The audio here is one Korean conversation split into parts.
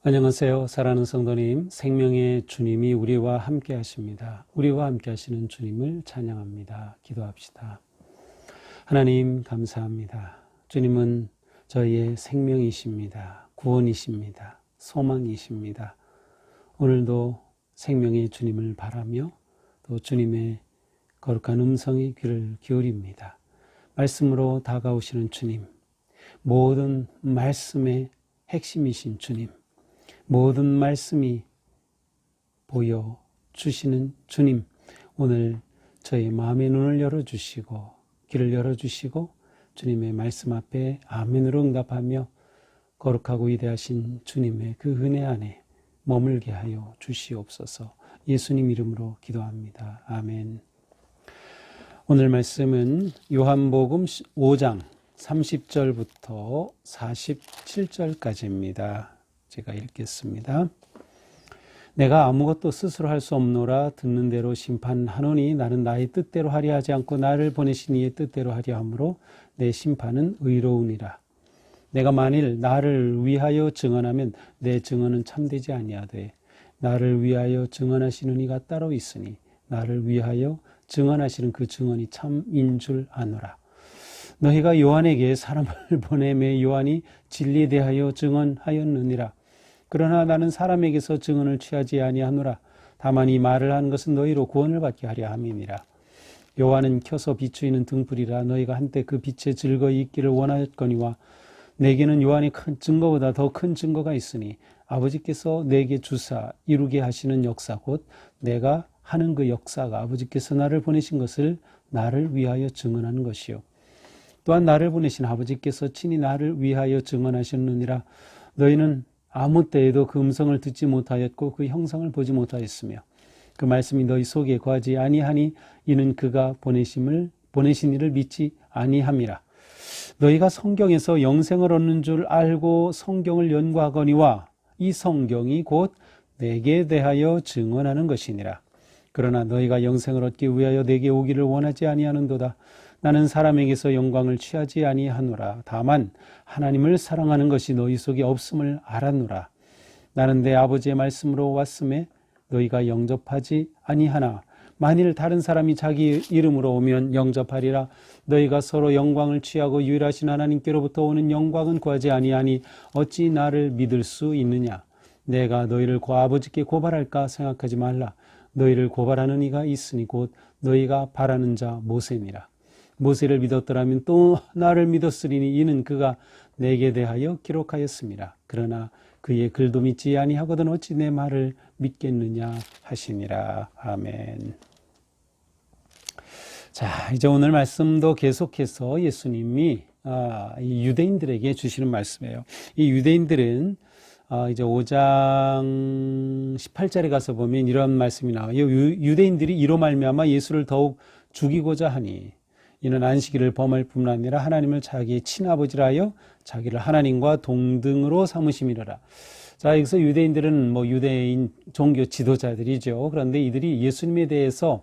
안녕하세요. 사랑하는 성도님, 생명의 주님이 우리와 함께 하십니다. 우리와 함께 하시는 주님을 찬양합니다. 기도합시다. 하나님 감사합니다. 주님은 저희의 생명이십니다. 구원이십니다. 소망이십니다. 오늘도 생명의 주님을 바라며 또 주님의 거룩한 음성에 귀를 기울입니다. 말씀으로 다가오시는 주님, 모든 말씀의 핵심이신 주님, 모든 말씀이 보여주시는 주님, 오늘 저의 마음의 눈을 열어주시고 귀를 열어주시고 주님의 말씀 앞에 아멘으로 응답하며 거룩하고 위대하신 주님의 그 은혜 안에 머물게 하여 주시옵소서. 예수님 이름으로 기도합니다. 아멘. 오늘 말씀은 요한복음 5장 30절부터 47절까지입니다. 제가 읽겠습니다. 내가 아무것도 스스로 할 수 없노라. 듣는 대로 심판하노니 나는 나의 뜻대로 하려 하지 않고 나를 보내신 이의 뜻대로 하려 함으로 내 심판은 의로우니라. 내가 만일 나를 위하여 증언하면 내 증언은 참되지 아니하되 나를 위하여 증언하시는 이가 따로 있으니 나를 위하여 증언하시는 그 증언이 참인 줄 아노라. 너희가 요한에게 사람을 보내매 요한이 진리에 대하여 증언하였느니라. 그러나 나는 사람에게서 증언을 취하지 아니하노라. 다만 이 말을 하는 것은 너희로 구원을 받게 하려 함이니라. 요한은 켜서 비추이는 등불이라. 너희가 한때 그 빛에 즐거이 있기를 원하였거니와 내게는 요한의 큰 증거보다 더 큰 증거가 있으니 아버지께서 내게 주사 이루게 하시는 역사 곧 내가 하는 그 역사가 아버지께서 나를 보내신 것을 나를 위하여 증언하는 것이요 또한 나를 보내신 아버지께서 친히 나를 위하여 증언하셨느니라. 너희는 아무 때에도 그 음성을 듣지 못하였고 그 형상을 보지 못하였으며 그 말씀이 너희 속에 거하지 아니하니 이는 그가 보내신 이를 믿지 아니함이라. 너희가 성경에서 영생을 얻는 줄 알고 성경을 연구하거니와 이 성경이 곧 내게 대하여 증언하는 것이니라. 그러나 너희가 영생을 얻기 위하여 내게 오기를 원하지 아니하는도다. 나는 사람에게서 영광을 취하지 아니하노라. 다만 하나님을 사랑하는 것이 너희 속에 없음을 알았노라. 나는 내 아버지의 말씀으로 왔음에 너희가 영접하지 아니하나 만일 다른 사람이 자기 이름으로 오면 영접하리라. 너희가 서로 영광을 취하고 유일하신 하나님께로부터 오는 영광은 구하지 아니하니 어찌 나를 믿을 수 있느냐. 내가 너희를 아버지께 고발할까 생각하지 말라. 너희를 고발하는 이가 있으니 곧 너희가 바라는 자 모세니라. 모세를 믿었더라면 또 나를 믿었으리니 이는 그가 내게 대하여 기록하였습니다. 그러나 그의 글도 믿지 아니하거든 어찌 내 말을 믿겠느냐 하시니라. 아멘. 자, 이제 오늘 말씀도 계속해서 예수님이 이 유대인들에게 주시는 말씀이에요. 이 유대인들은 이제 5장 18절에 가서 보면 이런 말씀이 나와요. 유대인들이 이로 말미암아 예수를 더욱 죽이고자 하니 이는 안식일을 범할 뿐만 아니라 하나님을 자기의 친아버지라 하여 자기를 하나님과 동등으로 삼으심이로라. 자, 여기서 유대인들은 유대인 종교 지도자들이죠. 그런데 이들이 예수님에 대해서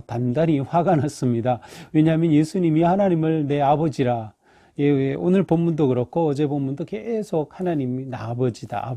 단단히 화가 났습니다. 왜냐하면 예수님이 하나님을 내 아버지라. 오늘 본문도 그렇고 어제 본문도 계속 하나님이 나 아버지다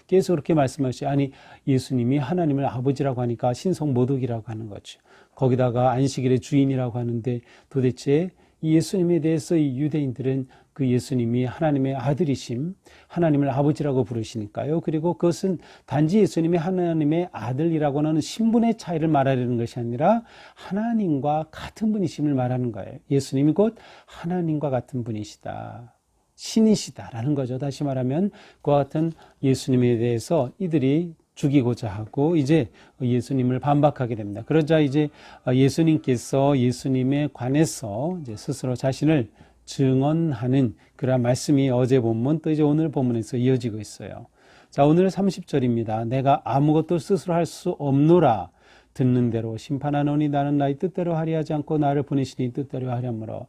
계속 그렇게 말씀하시죠. 아니 예수님이 하나님을 아버지라고 하니까 신성모독이라고 하는 거죠. 거기다가 안식일의 주인이라고 하는데 도대체 이 예수님에 대해서 이 유대인들은 그 예수님이 하나님의 아들이심, 하나님을 아버지라고 부르시니까요. 그리고 그것은 단지 예수님이 하나님의 아들이라고 하는 신분의 차이를 말하려는 것이 아니라 하나님과 같은 분이심을 말하는 거예요. 예수님이 곧 하나님과 같은 분이시다. 신이시다라는 거죠. 다시 말하면 그와 같은 예수님에 대해서 이들이 죽이고자 하고 이제 예수님을 반박하게 됩니다. 그러자 이제 예수님께서 예수님에 관해서 이제 스스로 자신을 증언하는 그런 말씀이 어제 본문 또 이제 오늘 본문에서 이어지고 있어요. 자, 오늘 30절입니다. 내가 아무것도 스스로 할 수 없노라. 듣는 대로 심판하노니 나는 나의 뜻대로 하려 하지 않고 나를 보내시니 뜻대로 하려므로.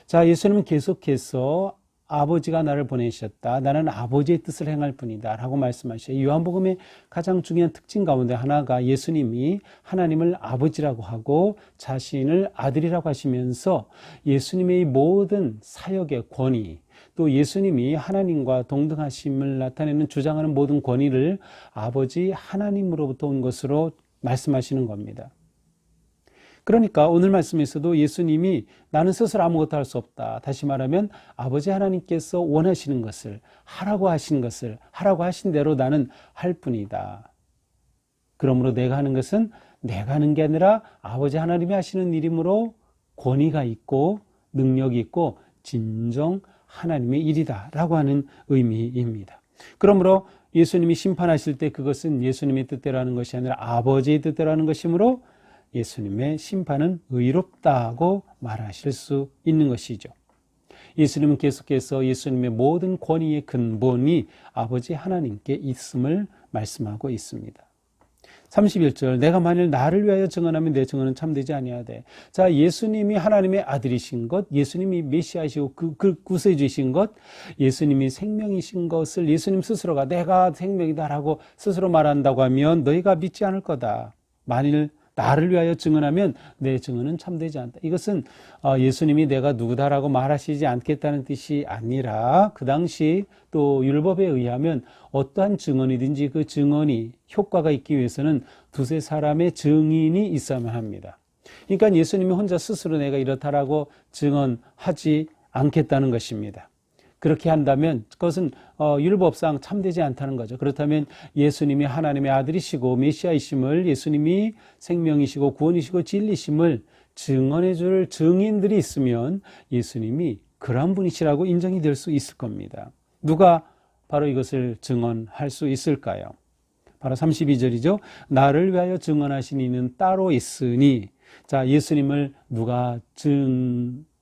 자, 예수님은 계속해서 아버지가 나를 보내셨다. 나는 아버지의 뜻을 행할 뿐이다. 라고 말씀하셔요. 요한복음의 가장 중요한 특징 가운데 하나가 예수님이 하나님을 아버지라고 하고 자신을 아들이라고 하시면서 예수님의 모든 사역의 권위, 또 예수님이 하나님과 동등하심을 나타내는 주장하는 모든 권위를 아버지 하나님으로부터 온 것으로 말씀하시는 겁니다. 그러니까 오늘 말씀에서도 예수님이 나는 스스로 아무것도 할 수 없다. 다시 말하면 아버지 하나님께서 원하시는 것을 하라고 하신 것을 하라고 하신 대로 나는 할 뿐이다. 그러므로 내가 하는 것은 내가 하는 게 아니라 아버지 하나님이 하시는 일이므로 권위가 있고 능력이 있고 진정 하나님의 일이다 라고 하는 의미입니다. 그러므로 예수님이 심판하실 때 그것은 예수님의 뜻대로 하는 것이 아니라 아버지의 뜻대로 하는 것이므로 예수님의 심판은 의롭다고 말하실 수 있는 것이죠. 예수님은 계속해서 예수님의 모든 권위의 근본이 아버지 하나님께 있음을 말씀하고 있습니다. 31절 내가 만일 나를 위하여 증언하면 내 증언은 참되지 아니하되. 자, 예수님이 하나님의 아들이신 것, 예수님이 메시아이시고 그 구세주이신 것, 예수님이 생명이신 것을 예수님 스스로가 내가 생명이다라고 스스로 말한다고 하면 너희가 믿지 않을 거다. 만일 나를 위하여 증언하면 내 증언은 참되지 않다. 이것은 예수님이 내가 누구다라고 말하시지 않겠다는 뜻이 아니라 그 당시 또 율법에 의하면 어떠한 증언이든지 그 증언이 효과가 있기 위해서는 두세 사람의 증인이 있어야만 합니다. 그러니까 예수님이 혼자 스스로 내가 이렇다라고 증언하지 않겠다는 것입니다. 그렇게 한다면 그것은 율법상 참되지 않다는 거죠. 그렇다면 예수님이 하나님의 아들이시고 메시아이심을, 예수님이 생명이시고 구원이시고 진리심을 증언해 줄 증인들이 있으면 예수님이 그런 분이시라고 인정이 될 수 있을 겁니다. 누가 바로 이것을 증언할 수 있을까요? 바로 32절이죠. 나를 위하여 증언하신 이는 따로 있으니. 자, 예수님을 누가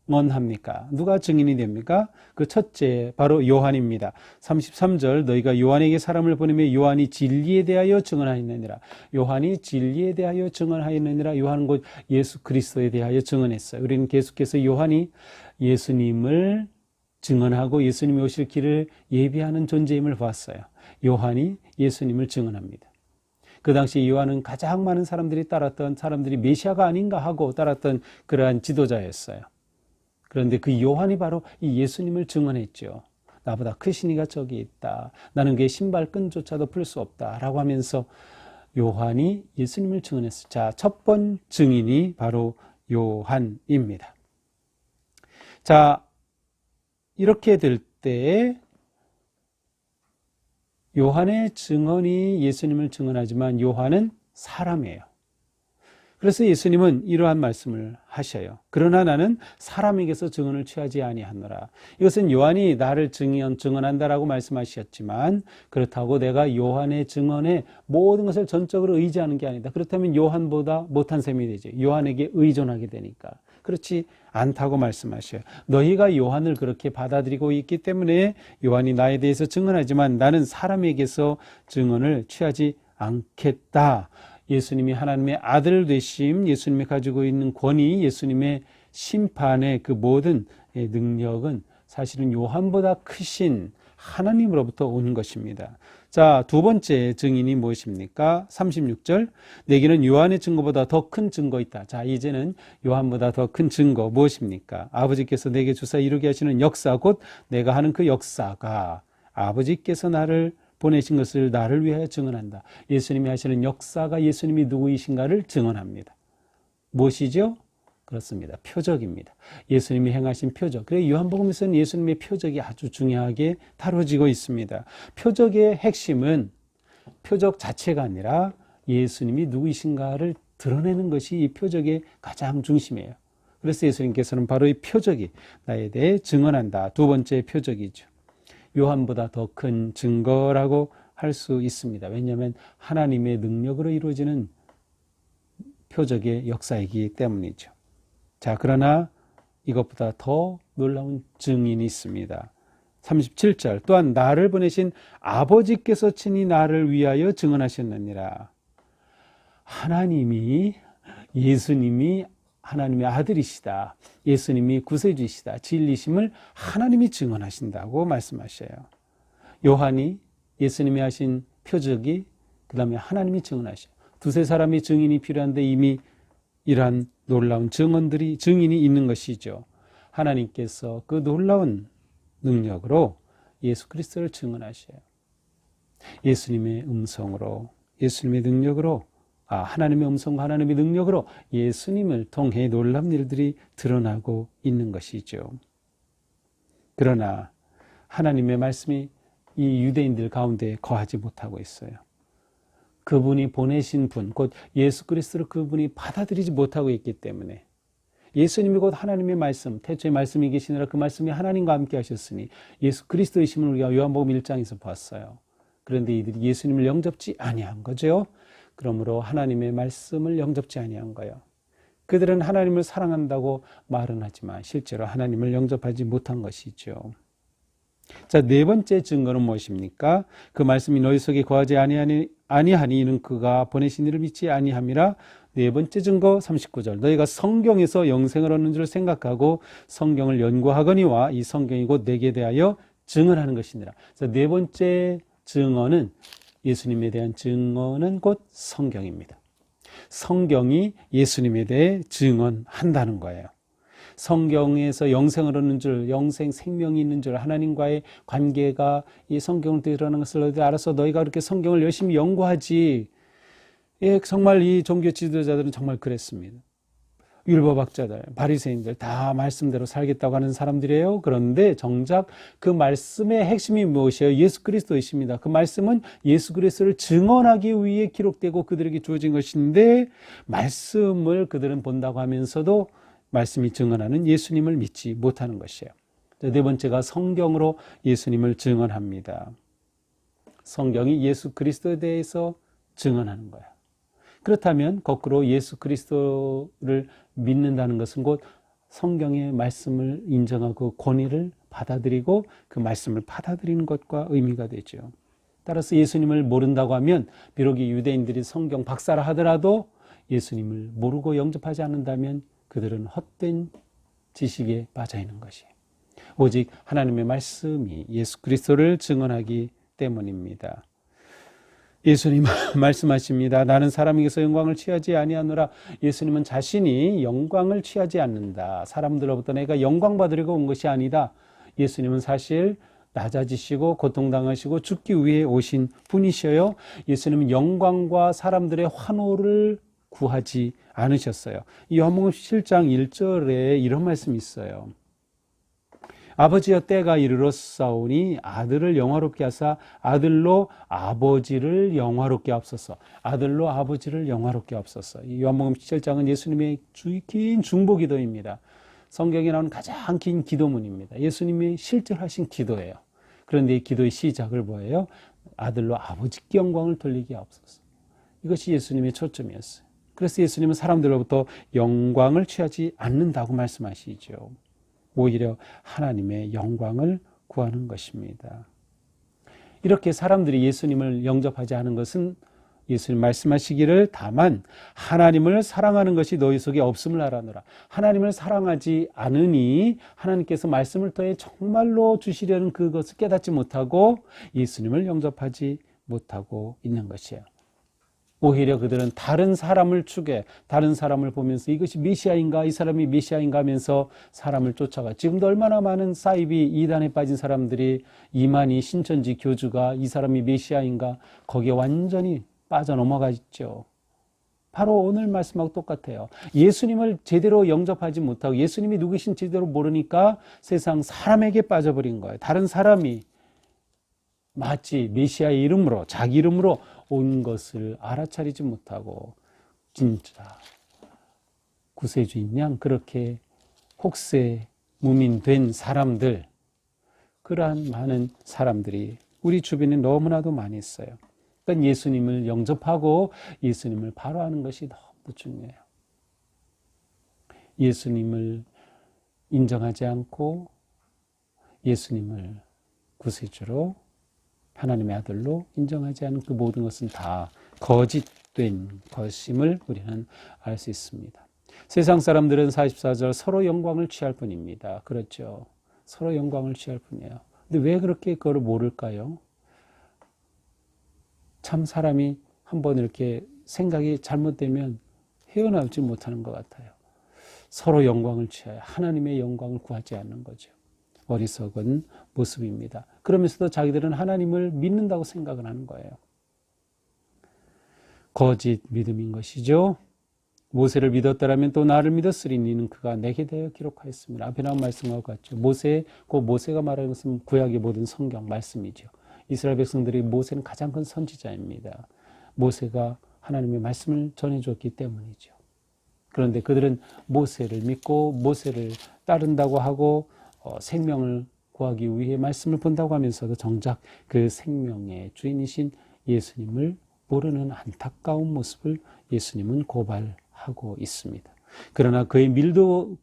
증언합니까? 누가 증인이 됩니까? 그 첫째 바로 요한입니다. 33절 너희가 요한에게 사람을 보내며 요한이 진리에 대하여 증언하였느니라. 요한이 진리에 대하여 증언하였느니라. 요한은 곧 예수 그리스도에 대하여 증언했어요. 우리는 계속해서 요한이 예수님을 증언하고 예수님이 오실 길을 예비하는 존재임을 봤어요. 요한이 예수님을 증언합니다. 그 당시 요한은 가장 많은 사람들이 따랐던 사람들이 메시아가 아닌가 하고 따랐던 그러한 지도자였어요. 그런데 그 요한이 바로 이 예수님을 증언했죠. 나보다 크신 이가 저기 있다. 나는 그의 신발끈조차도 풀 수 없다. 라고 하면서 요한이 예수님을 증언했어요. 자, 첫 번 증인이 바로 요한입니다. 자, 이렇게 될 때 요한의 증언이 예수님을 증언하지만 요한은 사람이에요. 그래서 예수님은 이러한 말씀을 하셔요. 그러나 나는 사람에게서 증언을 취하지 아니하노라. 이것은 요한이 나를 증언한다라고 말씀하셨지만 그렇다고 내가 요한의 증언에 모든 것을 전적으로 의지하는 게 아니다. 그렇다면 요한보다 못한 셈이 되죠. 요한에게 의존하게 되니까. 그렇지 않다고 말씀하셔요. 너희가 요한을 그렇게 받아들이고 있기 때문에 요한이 나에 대해서 증언하지만 나는 사람에게서 증언을 취하지 않겠다. 예수님이 하나님의 아들 되심, 예수님이 가지고 있는 권위, 예수님의 심판의 그 모든 능력은 사실은 요한보다 크신 하나님으로부터 온 것입니다. 자, 두 번째 증인이 무엇입니까? 36절 내게는 요한의 증거보다 더 큰 증거 있다. 자, 이제는 요한보다 더 큰 증거 무엇입니까? 아버지께서 내게 주사 이루게 하시는 역사 곧 내가 하는 그 역사가 아버지께서 나를 보내신 것을 나를 위하여 증언한다. 예수님이 하시는 역사가 예수님이 누구이신가를 증언합니다. 무엇이죠? 그렇습니다. 표적입니다. 예수님이 행하신 표적. 그래서 요한복음에서는 예수님의 표적이 아주 중요하게 다뤄지고 있습니다. 표적의 핵심은 표적 자체가 아니라 예수님이 누구이신가를 드러내는 것이 이 표적의 가장 중심이에요. 그래서 예수님께서는 바로 이 표적이 나에 대해 증언한다. 두 번째 표적이죠. 요한보다 더 큰 증거라고 할 수 있습니다. 왜냐하면 하나님의 능력으로 이루어지는 표적의 역사이기 때문이죠. 자, 그러나 이것보다 더 놀라운 증인이 있습니다. 37절 또한 나를 보내신 아버지께서 친히 나를 위하여 증언하셨느니라. 하나님이 예수님이 하나님의 아들이시다. 예수님이 구세주이시다. 진리심을 하나님이 증언하신다고 말씀하셔요. 요한이 예수님이 하신 표적이 그 다음에 하나님이 증언하셔요. 두세 사람의 증인이 필요한데 이미 이러한 놀라운 증인이 있는 것이죠. 하나님께서 그 놀라운 능력으로 예수 그리스도를 증언하셔요. 예수님의 음성으로, 예수님의 능력으로, 하나님의 음성과 하나님의 능력으로 예수님을 통해 놀라운 일들이 드러나고 있는 것이죠. 그러나 하나님의 말씀이 이 유대인들 가운데 거하지 못하고 있어요. 그분이 보내신 분, 곧 예수 그리스도를 그분이 받아들이지 못하고 있기 때문에 예수님이 곧 하나님의 말씀, 태초에 말씀이 계시느라 그 말씀이 하나님과 함께 하셨으니 예수 그리스도이심을 우리가 요한복음 1장에서 봤어요. 그런데 이들이 예수님을 영접지 아니한 거죠. 그러므로 하나님의 말씀을 영접지 아니한 거예요. 그들은 하나님을 사랑한다고 말은 하지만 실제로 하나님을 영접하지 못한 것이죠. 자, 네 번째 증거는 무엇입니까? 그 말씀이 너희 속에 거하지 아니하니 이는 그가 보내신 이를 믿지 아니함이라. 네 번째 증거 39절. 너희가 성경에서 영생을 얻는 줄 생각하고 성경을 연구하거니와 이 성경이 곧 내게 대하여 증언하는 것이니라. 자, 네 번째 증언은 예수님에 대한 증언은 곧 성경입니다. 성경이 예수님에 대해 증언한다는 거예요. 성경에서 영생을 얻는 줄, 영생 생명이 있는 줄, 하나님과의 관계가 이 성경을 드러나는 것을 알아서 너희가 그렇게 성경을 열심히 연구하지. 예, 정말 이 종교 지도자들은 정말 그랬습니다. 율법학자들, 바리새인들 다 말씀대로 살겠다고 하는 사람들이에요. 그런데 정작 그 말씀의 핵심이 무엇이에요? 예수 그리스도이십니다. 그 말씀은 예수 그리스도를 증언하기 위해 기록되고 그들에게 주어진 것인데 말씀을 그들은 본다고 하면서도 말씀이 증언하는 예수님을 믿지 못하는 것이에요. 네 번째가 성경으로 예수님을 증언합니다. 성경이 예수 그리스도에 대해서 증언하는 거예요. 그렇다면 거꾸로 예수 그리스도를 믿는다는 것은 곧 성경의 말씀을 인정하고 권위를 받아들이고 그 말씀을 받아들이는 것과 의미가 되죠. 따라서 예수님을 모른다고 하면 비록 이 유대인들이 성경 박사라 하더라도 예수님을 모르고 영접하지 않는다면 그들은 헛된 지식에 빠져 있는 것이에요. 오직 하나님의 말씀이 예수 그리스도를 증언하기 때문입니다. 예수님 말씀하십니다. 나는 사람에게서 영광을 취하지 아니하노라. 예수님은 자신이 영광을 취하지 않는다. 사람들로부터 내가 영광 받으려고 온 것이 아니다. 예수님은 사실 낮아지시고 고통당하시고 죽기 위해 오신 분이셔요. 예수님은 영광과 사람들의 환호를 구하지 않으셨어요. 이 요한복음 7장 1절에 이런 말씀이 있어요. 아버지여 때가 이르렀사오니 아들을 영화롭게 하사 아들로 아버지를 영화롭게 하옵소서. 아들로 아버지를 영화롭게 하옵소서. 이 요한복음 7장은 예수님의 긴 중보기도입니다. 성경에 나오는 가장 긴 기도문입니다. 예수님이 실제로 하신 기도예요. 그런데 이 기도의 시작을 뭐예요? 아들로 아버지께 영광을 돌리게 하옵소서. 이것이 예수님의 초점이었어요. 그래서 예수님은 사람들로부터 영광을 취하지 않는다고 말씀하시죠. 오히려 하나님의 영광을 구하는 것입니다. 이렇게 사람들이 예수님을 영접하지 않은 것은 예수님 말씀하시기를 다만 하나님을 사랑하는 것이 너희 속에 없음을 알아노라. 하나님을 사랑하지 않으니 하나님께서 말씀을 통해 정말로 주시려는 그것을 깨닫지 못하고 예수님을 영접하지 못하고 있는 것이에요. 오히려 그들은 다른 사람을 추구해, 다른 사람을 보면서 이것이 메시아인가, 이 사람이 메시아인가 하면서 사람을 쫓아가. 지금도 얼마나 많은 사이비 이단에 빠진 사람들이 이만희 신천지 교주가 이 사람이 메시아인가 거기에 완전히 빠져넘어가 있죠. 바로 오늘 말씀하고 똑같아요. 예수님을 제대로 영접하지 못하고 예수님이 누구신 제대로 모르니까 세상 사람에게 빠져버린 거예요. 다른 사람이 마치 메시아의 이름으로, 자기 이름으로 온 것을 알아차리지 못하고 진짜 구세주인 양 그렇게 혹세 무민된 사람들, 그러한 많은 사람들이 우리 주변에 너무나도 많이 있어요. 그러니까 예수님을 영접하고 예수님을 바로하는 것이 너무 중요해요. 예수님을 인정하지 않고 예수님을 구세주로 하나님의 아들로 인정하지 않은 그 모든 것은 다 거짓된 것임을 우리는 알 수 있습니다. 세상 사람들은 44절 서로 영광을 취할 뿐입니다. 그렇죠. 서로 영광을 취할 뿐이에요. 근데 왜 그렇게 그걸 모를까요? 참 사람이 한번 이렇게 생각이 잘못되면 헤어나오지 못하는 것 같아요. 서로 영광을 취하여 하나님의 영광을 구하지 않는 거죠. 어리석은 모습입니다. 그러면서도 자기들은 하나님을 믿는다고 생각을 하는 거예요. 거짓 믿음인 것이죠. 모세를 믿었더라면 또 나를 믿었으리니 이는 그가 내게 대하여 기록하였습니다. 앞에 나온 말씀과 같죠. 모세가 말하는 것은 구약의 모든 성경 말씀이죠. 이스라엘 백성들이 모세는 가장 큰 선지자입니다. 모세가 하나님의 말씀을 전해줬기 때문이죠. 그런데 그들은 모세를 믿고 모세를 따른다고 하고 생명을 구하기 위해 말씀을 본다고 하면서도 정작 그 생명의 주인이신 예수님을 모르는 안타까운 모습을 예수님은 고발하고 있습니다. 그러나 그의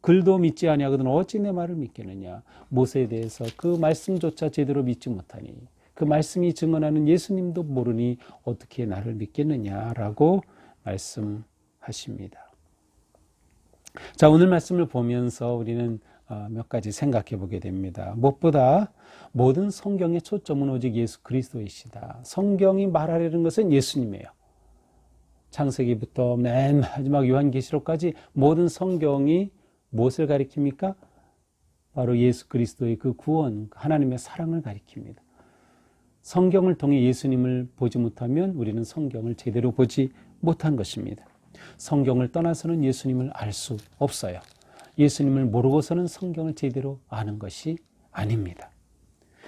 글도 믿지 아니하거든 어찌 내 말을 믿겠느냐. 모세에 대해서 그 말씀조차 제대로 믿지 못하니 그 말씀이 증언하는 예수님도 모르니 어떻게 나를 믿겠느냐라고 말씀하십니다. 자, 오늘 말씀을 보면서 우리는 몇 가지 생각해 보게 됩니다. 무엇보다 모든 성경의 초점은 오직 예수 그리스도이시다. 성경이 말하려는 것은 예수님이에요. 창세기부터 맨 마지막 요한계시록까지 모든 성경이 무엇을 가리킵니까? 바로 예수 그리스도의 그 구원, 하나님의 사랑을 가리킵니다. 성경을 통해 예수님을 보지 못하면 우리는 성경을 제대로 보지 못한 것입니다. 성경을 떠나서는 예수님을 알 수 없어요. 예수님을 모르고서는 성경을 제대로 아는 것이 아닙니다.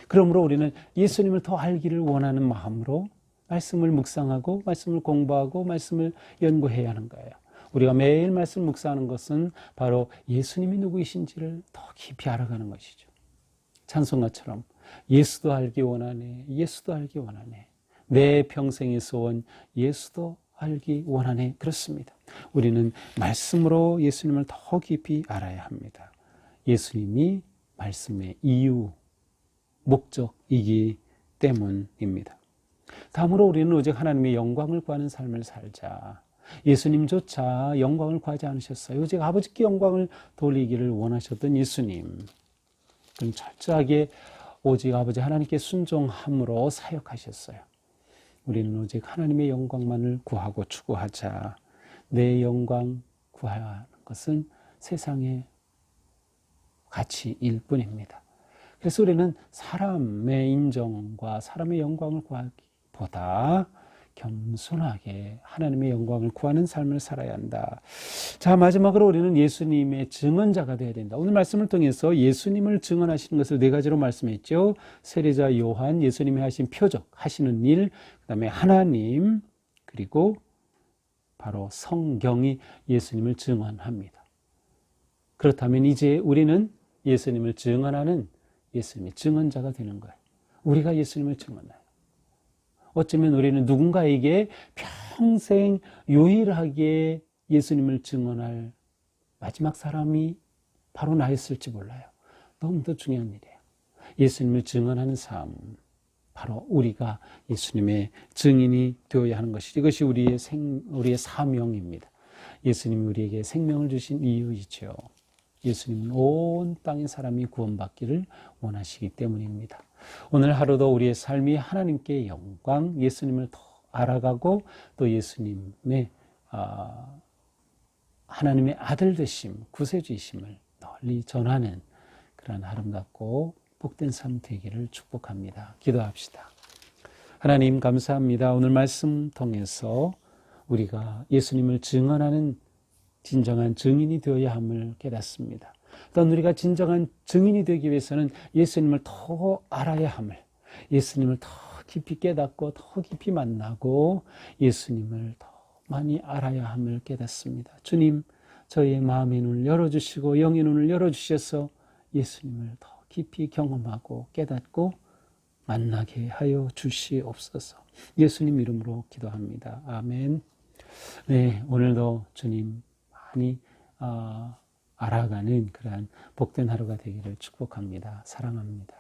그러므로 우리는 예수님을 더 알기를 원하는 마음으로 말씀을 묵상하고 말씀을 공부하고 말씀을 연구해야 하는 거예요. 우리가 매일 말씀을 묵상하는 것은 바로 예수님이 누구이신지를 더 깊이 알아가는 것이죠. 찬송가처럼 예수도 알기 원하네, 예수도 알기 원하네, 내 평생의 소원 예수도 알기 원하네. 그렇습니다. 우리는 말씀으로 예수님을 더 깊이 알아야 합니다. 예수님이 말씀의 이유, 목적이기 때문입니다. 다음으로 우리는 오직 하나님의 영광을 구하는 삶을 살자. 예수님조차 영광을 구하지 않으셨어요. 오직 아버지께 영광을 돌리기를 원하셨던 예수님. 그럼 철저하게 오직 아버지 하나님께 순종함으로 사역하셨어요. 우리는 오직 하나님의 영광만을 구하고 추구하자. 내 영광 구하는 것은 세상의 가치일 뿐입니다. 그래서 우리는 사람의 인정과 사람의 영광을 구하기보다 겸손하게 하나님의 영광을 구하는 삶을 살아야 한다. 자, 마지막으로 우리는 예수님의 증언자가 되어야 된다. 오늘 말씀을 통해서 예수님을 증언하시는 것을 네 가지로 말씀했죠. 세례자 요한, 예수님이 하신 표적, 하시는 일, 그 다음에 하나님, 그리고 바로 성경이 예수님을 증언합니다. 그렇다면 이제 우리는 예수님을 증언하는 예수님의 증언자가 되는 거예요. 우리가 예수님을 증언해요. 어쩌면 우리는 누군가에게 평생 유일하게 예수님을 증언할 마지막 사람이 바로 나였을지 몰라요. 너무도 중요한 일이에요. 예수님을 증언하는 삶, 바로 우리가 예수님의 증인이 되어야 하는 것이죠. 이것이 우리의 사명입니다. 예수님이 우리에게 생명을 주신 이유이죠. 예수님은 온 땅의 사람이 구원받기를 원하시기 때문입니다. 오늘 하루도 우리의 삶이 하나님께 영광, 예수님을 더 알아가고 또 예수님의 하나님의 아들 되심, 구세주이심을 널리 전하는 그런 아름답고 복된 삶 되기를 축복합니다. 기도합시다. 하나님 감사합니다. 오늘 말씀 통해서 우리가 예수님을 증언하는 진정한 증인이 되어야 함을 깨닫습니다. 또한 우리가 진정한 증인이 되기 위해서는 예수님을 더 알아야 함을, 예수님을 더 깊이 깨닫고 더 깊이 만나고 예수님을 더 많이 알아야 함을 깨닫습니다. 주님, 저희의 마음의 눈을 열어주시고 영의 눈을 열어주셔서 예수님을 더 깊이 경험하고 깨닫고 만나게 하여 주시옵소서. 예수님 이름으로 기도합니다. 아멘. 네, 오늘도 주님 많이 알아가는 그러한 복된 하루가 되기를 축복합니다. 사랑합니다.